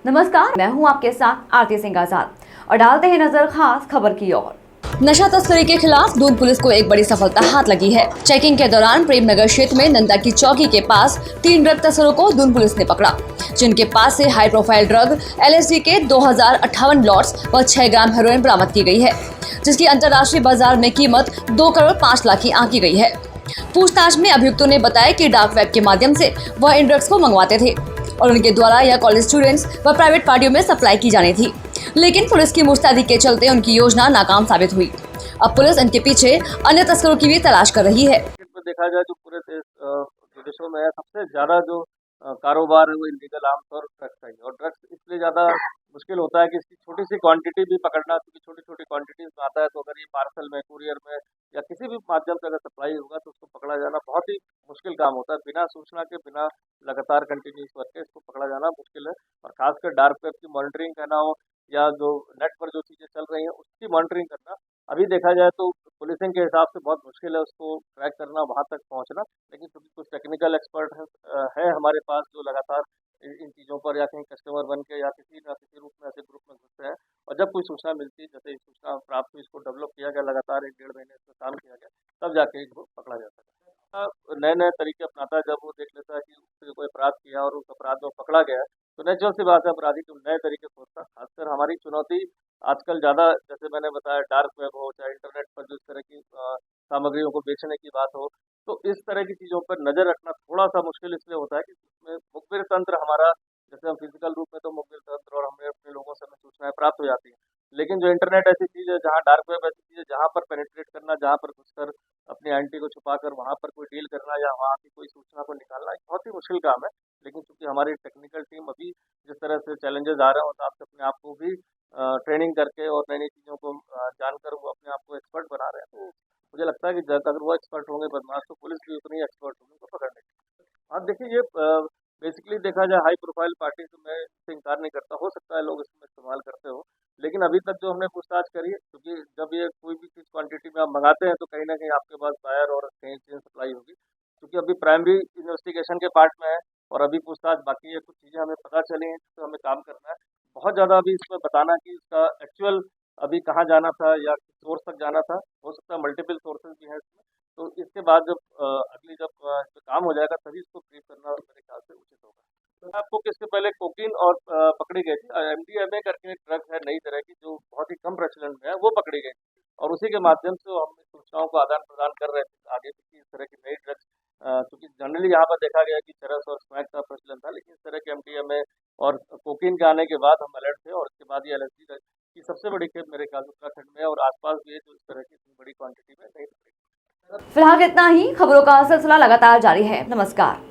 नमस्कार, मैं हूं आपके साथ आरती सिंह आजाद और डालते हैं नजर खास खबर की ओर। नशा तस्करी के खिलाफ दून पुलिस को एक बड़ी सफलता हाथ लगी है। चेकिंग के दौरान प्रेम नगर क्षेत्र में नंदा की चौकी के पास 3 ड्रग तस्करों को दून पुलिस ने पकड़ा, जिनके पास से हाई प्रोफाइल ड्रग LSD के 2058 लॉट्स व 6 ग्राम हेरोइन बरामद की गई है, जिसकी अंतर्राष्ट्रीय बाजार में कीमत 2 करोड़ 5 लाख की आंकी गई है। पूछताछ में अभियुक्तों ने बताया कि डार्क वेब के माध्यम से वह इन ड्रग्स को मंगवाते थे और उनके द्वारा यह कॉलेज स्टूडेंट्स व प्राइवेट पार्टियों में सप्लाई की जानी थी, लेकिन पुलिस की मुस्तैदी के चलते उनकी योजना नाकाम साबित हुई। अब पुलिस इनके पीछे अन्य तस्करों की भी तलाश कर रही है। देखा जाए तो पूरे विदेशों में सबसे ज्यादा जो कारोबार है वो इलीगल आमतौर ड्रग्स का ही, और ड्रग्स इसलिए ज्यादा मुश्किल होता है कि इसकी छोटी सी क्वांटिटी भी पकड़ना, क्योंकि छोटी छोटी क्वांटिटीज में आता है, तो अगर ये पार्सल में, कुरियर में या किसी भी माध्यम से अगर सप्लाई होगा तो उसको पकड़ा जाना बहुत ही मुश्किल काम होता है। बिना सूचना के, बिना लगातार कंटिन्यूस करके इसको पकड़ा जाना मुश्किल है। और खासकर डार्क वेब की मॉनिटरिंग करना हो या जो नेट पर जो चीजें चल रही हैं उसकी मॉनिटरिंग करना, अभी देखा जाए तो पुलिसिंग के हिसाब से बहुत मुश्किल है उसको ट्रैक करना, वहां तक पहुंचना। लेकिन क्योंकि कुछ टेक्निकल एक्सपर्ट है हमारे पास जो लगातार इन चीज़ों पर या कहीं कस्टमर बन के या किसी न किसी रूप में ऐसे ग्रुप में घुसते हैं, और जब कोई सूचना मिलती है, जैसे सूचना प्राप्त हुई, इसको डेवलप किया गया, लगातार 1-1.5 महीने इस पर काम किया गया, तब जाके इनको पकड़ा जा सका। नए नए तरीके अपनाता है, जब वो देख लेता है कि उसने कोई अपराध किया और उस अपराध में पकड़ा गया, तो नेचुरल सी बात है अपराधी तो नए तरीके खोजता। खासकर हमारी चुनौती आजकल ज़्यादा, जैसे मैंने बताया, डार्क वेब हो चाहे इंटरनेट पर जो इस तरह की सामग्रियों को बेचने की बात हो, तो इस तरह की चीज़ों पर नज़र रखना थोड़ा सा मुश्किल इसलिए होता है कि इसमें मुखबिर तंत्र हमारा, जैसे हम फिजिकल रूप में तो मुखबिर तंत्र और हमें अपने लोगों से हमें सूचनाएं प्राप्त हो जाती हैं, लेकिन जो इंटरनेट ऐसी चीज़ है, जहाँ डार्क वेब ऐसी चीज़ है, जहाँ पर पेनिट्रेट करना, जहाँ पर घुसकर अपनी आइडेंटिटी को छुपाकर वहाँ पर कोई डील करना या वहाँ की कोई सूचना को निकालना एक बहुत ही मुश्किल काम है। लेकिन चूंकि हमारी टेक्निकल टीम अभी जिस तरह से चैलेंजेस आ रहे हैं, उस हिसाब से अपने आप को भी ट्रेनिंग करके और नई नई चीज़ों को जानकर वो अपने आप को एक्सपर्ट बना रहे हैं। तो मुझे लगता है कि अगर वो एक्सपर्ट होंगे बदमाश, तो पुलिस भी उतनी एक्सपर्ट होगी उनको पकड़ने की। आप देखिए, ये बेसिकली देखा जाए हाई प्रोफाइल पार्टी, तो मैं इससे इनकार नहीं करता, हो सकता है लोग इसमें इस्तेमाल करते हो, लेकिन अभी तक जो हमने पूछताछ करी है, क्योंकि जब ये कोई भी चीज़ क्वांटिटी में आप मंगाते हैं तो कहीं ना कहीं आपके पास बायर और कहीं चेन सप्लाई होगी। क्योंकि अभी प्राइमरी इन्वेस्टिगेशन के पार्ट में है और अभी पूछताछ बाकी है, कुछ चीज़ें हमें पता चली हैं जिससे हमें काम करना है। बहुत ज़्यादा अभी इसमें बताना कि इसका एक्चुअल अभी कहाँ जाना था या किस सोर्स तक जाना था, हो सकता है मल्टीपल सोर्सेज भी हैं इसमें। तो इसके बाद जब अगली जब काम हो जाएगा तभी इसको ब्रीफ करना मेरे ख्याल से उचित होगा। तो मैं आपको कि इसके पहले कोकीन और पकड़ी गई थी, MDMA करके एक ड्रग है नई तरह की जो बहुत ही कम प्रचलन में है, वो पकड़ी गई थी, और उसी के माध्यम से हम सूचनाओं को आदान प्रदान कर रहे थे आगे भी कि इस तरह की नई ड्रग्स, क्योंकि जनरली यहाँ पर देखा गया कि चरस और स्मैक का प्रचलन था, लेकिन इस तरह के MDMA और कोकीन के आने के बाद हम अलर्ट थे, और इसके बाद ये LSD की सबसे बड़ी खेप मेरे ख्याल से उत्तराखंड में और आसपास भी है, जो इस तरह की इतनी बड़ी क्वांटिटी में नहीं पकड़ी। फिलहाल इतना ही। खबरों का सिलसिला लगातार जारी है। नमस्कार।